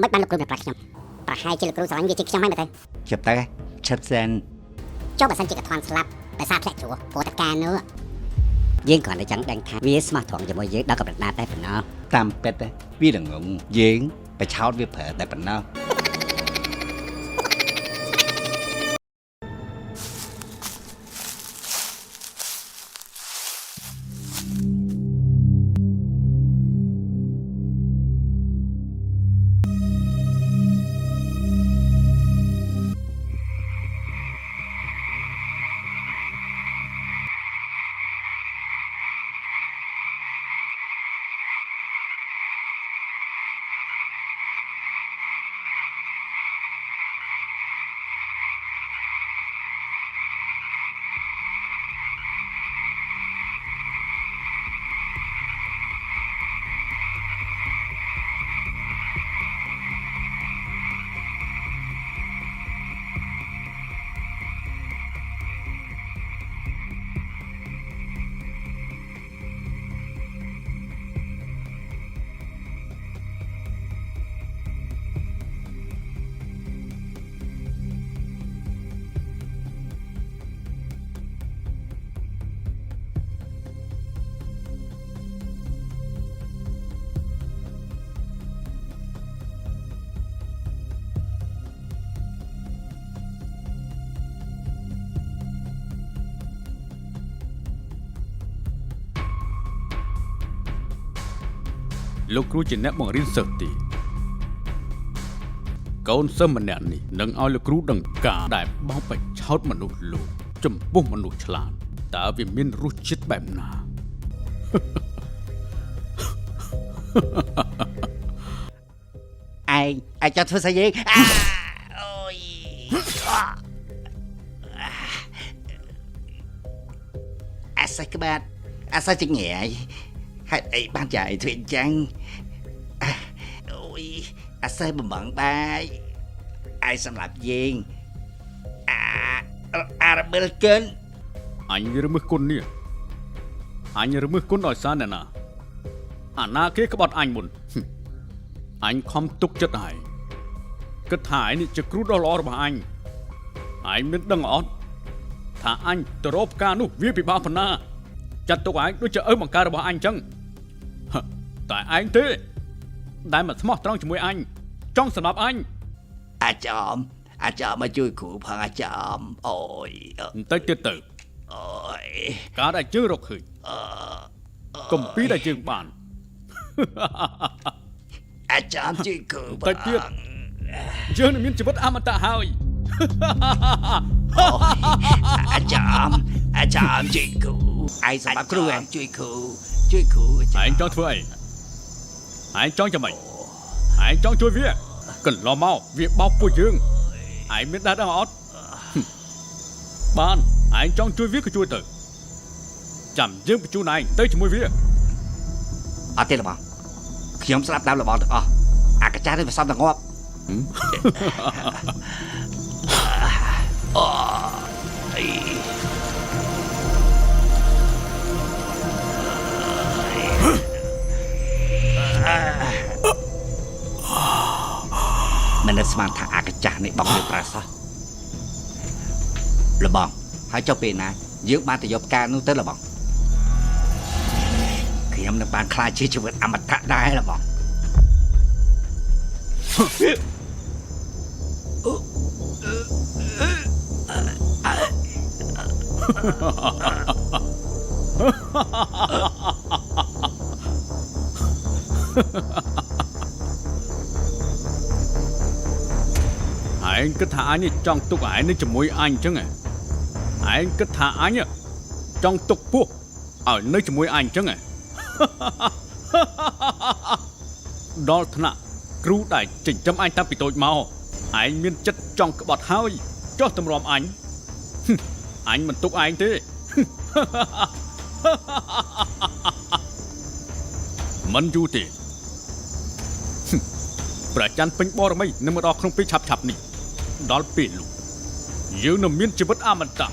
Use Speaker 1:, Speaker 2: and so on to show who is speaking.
Speaker 1: មិនបានលោកគ្រូប្រាប់ខ្ញុំប្រហែលជាលោកគ្រូស្រឡាញ់វាជាខ្ញុំហើយមើលទៅ
Speaker 2: ជប់ទៅឈិតសិន
Speaker 1: ចុះបើសិនជាកថ្មស្លាប់ដោយសារធ្លាក់ជ្រោះព្រោះតែការនោះ
Speaker 3: យើងគ្រាន់តែចង់ដឹងថាវាស្មោះត្រង់ជាមួយយើងដល់កម្រិតណាតែប៉ុណ្ណោះ
Speaker 2: តាមពិតវាល្ងងយើងបិឆោតវាប្រើតែប៉ុណ្ណោះ
Speaker 4: លោកគ្រូជាអ្នកបង្រៀនសិស្សទីកូនសិស្សម្នាក់នេះនឹងឲ្យលោកគ្រូដឹងការដែលបោកបិឆោតមនុស្សលោកចំពោះមនុស្សឆ្លាតតើវាមានរសជាតិបែបណា
Speaker 2: ឯងអាចចង់ធ្វើស្អីយើងអូយអាសាក្បាត់អាសាចង្ងាយហេតុអីបានចាយធ្វើអញ្ចឹងអូយអាសាបំងបាយឯងសម្រាប់យើងអារ៉ាបិលកិន
Speaker 4: អញរមើសគុណនេះអញរមើសគុណដោយសារអ្នកណាអាណាគេក្បត់អញមុនអញខំទុកចិត្តហើយគិតថាឯនេះជាគ្រូដ៏ល្អរបស់អញឯងមិនដឹងអត់ថាអញទៅរកផ្កានោះវាពិបាកប៉ុណ្ណាចាត់ទុកឯងដូចជាឪបង្ការរបស់អញអញ្ចឹងតែឯងទេដែលមកស្មោះត្រង់ជាមួយអញចង់សម្រាប់អញ
Speaker 2: អាចមមកជួយគ្រូផងអាចមអូយ
Speaker 4: បន្តិចទៀតទៅ
Speaker 2: អូយ
Speaker 4: ការដែលជើងរកឃើញកំពីដែលជើងបាន
Speaker 2: អាចមជួយគ្រូ
Speaker 4: បន្តិចទៀតយើងនឹងមានជីវិតអមតៈហើយ
Speaker 2: អាចមជួយគ្រូឯងសម្រាប់គ្រូឯងជួយគ្រូ
Speaker 4: ឯងចង់ធ្វើអីឯងចង់ចាំម៉េចឯងចង់ជួយវាកន្លងមកវាបោកពួកយើងឯងមានដែរដឹងអត់បានឯងចង់ជួយវាក៏ជួយទៅចាំយើងបញ្ជូនឯងទៅជាមួយវា
Speaker 2: អត់ទេរបស់ខ្ញុំស្លាប់តាមរបស់ទាំងអស់អាកាចាស់នេះវាសំតែងាប់អូយមិនស្មានថាអាកាចាស់នេះបងយើងប្រាសោះលបងហើយចុះពេលណាយើងបានទៅយកផ្កានោះទៅលបងខ្ញុំនឹងបានខ្លាចជាជីវិតអមតៈដែរលបង
Speaker 4: ឯងគិតថាអញចង់ទុកឯងនឹងជាមួយអញអញ្ចឹងឯងគិតថាអញចង់ទុកពោះឲ្យនៅជាមួយអញអញ្ចឹងឯង ដល់ថ្នាក់គ្រូដែលចិញ្ចឹមអញតាំងពីតូចមកឯងមានចិត្តចង់ក្បត់ហើយចុះទម្រាំអញ អញមិនទុកឯងទេ មិនយូរទេ ព្រះច័ន្ទពេញបរមីនឹងមកដល់ក្នុងពេលឆាប់ៗនេះដល់ពេលនោះយើងនឹងមានជីវិតអមតៈ